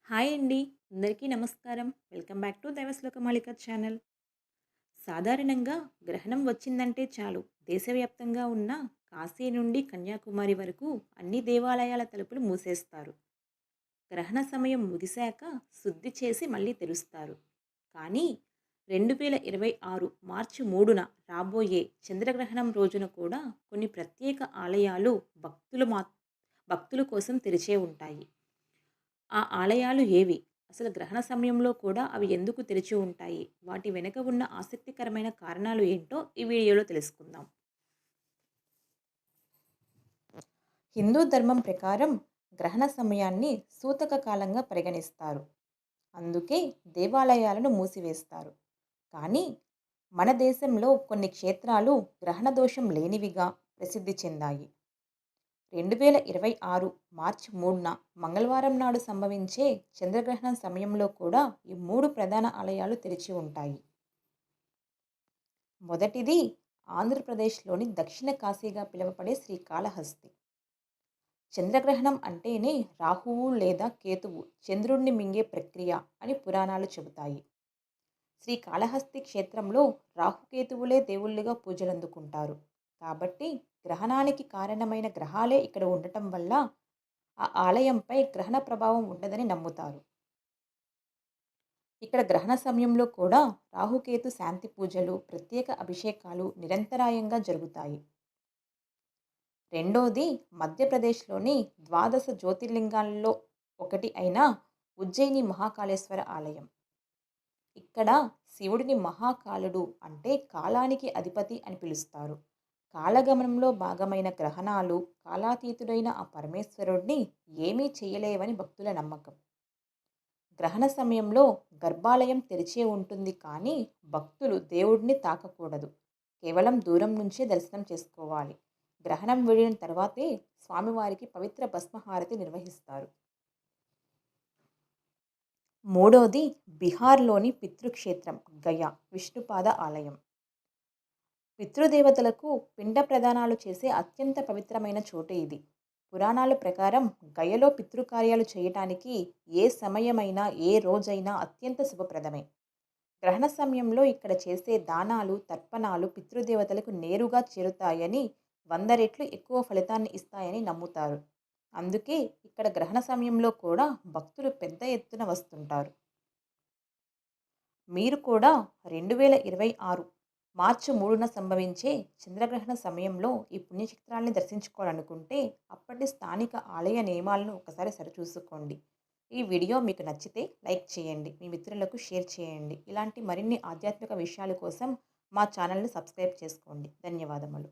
Hi అండి. అందరికీ నమస్కారం. Welcome back to Daivashlokamalika channel. సాధారణంగా గ్రహణం వచ్చిందంటే చాలు దేశవ్యాప్తంగా ఉన్న కాశీ నుండి కన్యాకుమారి వరకు అన్ని దేవాలయాల తలుపులు మూసేస్తారు. గ్రహణ సమయం ముగిశాక శుద్ధి చేసి మళ్ళీ తెరుస్తారు. కానీ 2026 మార్చి 3న రాబోయే చంద్రగ్రహణం రోజున కూడా కొన్ని ప్రత్యేక ఆలయాలు భక్తుల కోసం తెరిచే ఉంటాయి. ఆ ఆలయాలు ఏవి? అసలు గ్రహణ సమయంలో కూడా అవి ఎందుకు తెరిచి ఉంటాయి? వాటి వెనుక ఉన్న ఆసక్తికరమైన కారణాలు ఏంటో ఈ వీడియోలో తెలుసుకుందాం. హిందూ ధర్మం ప్రకారం గ్రహణ సమయాన్ని సూతక కాలంగా పరిగణిస్తారు. అందుకే దేవాలయాలను మూసివేస్తారు. కానీ మన దేశంలో కొన్ని క్షేత్రాలు గ్రహణ దోషం లేనివిగా ప్రసిద్ధి చెందాయి. 2026 మార్చి 3న మంగళవారం నాడు సంభవించే చంద్రగ్రహణం సమయంలో కూడా ఈ 3 ప్రధాన ఆలయాలు తెరిచి ఉంటాయి. మొదటిది ఆంధ్రప్రదేశ్‌లోని దక్షిణ కాశీగా పిలువబడే శ్రీకాళహస్తి. చంద్రగ్రహణం అంటేనే రాహువు లేదా కేతువు చంద్రుడిని మింగే ప్రక్రియ అని పురాణాలు చెబుతాయి. శ్రీకాళహస్తి క్షేత్రంలో రాహుకేతువులే దేవుళ్ళుగా పూజలందుకుంటారు. కాబట్టి గ్రహణానికి కారణమైన గ్రహాలే ఇక్కడ ఉండటం వల్ల ఆ ఆలయంపై గ్రహణ ప్రభావం ఉండదని నమ్ముతారు. ఇక్కడ గ్రహణ సమయంలో కూడా రాహుకేతు శాంతి పూజలు, ప్రత్యేక అభిషేకాలు నిరంతరాయంగా జరుగుతాయి. రెండోది మధ్యప్రదేశ్‌లోని ద్వాదశ జ్యోతిర్లింగాల్లో ఒకటి అయిన ఉజ్జయిని మహాకాళేశ్వర ఆలయం. ఇక్కడ శివుడిని మహాకాలుడు అంటే కాలానికి అధిపతి అని పిలుస్తారు. కాలగమనంలో భాగమైన గ్రహణాలు కాలాతీతుడైన ఆ పరమేశ్వరుడిని ఏమీ చేయలేవని భక్తుల నమ్మకం. గ్రహణ సమయంలో గర్భాలయం తెరిచే ఉంటుంది కానీ భక్తులు దేవుడిని తాకకూడదు. కేవలం దూరం నుంచే దర్శనం చేసుకోవాలి. గ్రహణం వీడిన తర్వాతే స్వామివారికి పవిత్ర భస్మహారతి నిర్వహిస్తారు. మూడోది బీహార్‌లోని పితృక్షేత్రం గయా విష్ణుపాద ఆలయం. పితృదేవతలకు పిండ ప్రదానాలు చేసే అత్యంత పవిత్రమైన చోటు ఇది. పురాణాల ప్రకారం గయలో పితృకార్యాలు చేయటానికి ఏ సమయమైనా, ఏ రోజైనా అత్యంత శుభప్రదమే. గ్రహణ సమయంలో ఇక్కడ చేసే దానాలు, తర్పణాలు పితృదేవతలకు నేరుగా చేరుతాయని, 100 రెట్లు ఎక్కువ ఫలితాన్ని ఇస్తాయని నమ్ముతారు. అందుకే ఇక్కడ గ్రహణ సమయంలో కూడా భక్తులు పెద్ద ఎత్తున వస్తుంటారు. మీరు కూడా 2026 మార్చి 3న సంభవించే చంద్రగ్రహణ సమయంలో ఈ పుణ్యక్షేత్రాల్ని దర్శించుకోవాలనుకుంటే అప్పటి స్థానిక ఆలయ నియమాలను ఒకసారి సరిచూసుకోండి. ఈ వీడియో మీకు నచ్చితే లైక్ చేయండి. మీ మిత్రులకు షేర్ చేయండి. ఇలాంటి మరిన్ని ఆధ్యాత్మిక విషయాల కోసం మా ఛానల్ని సబ్స్క్రైబ్ చేసుకోండి. ధన్యవాదములు.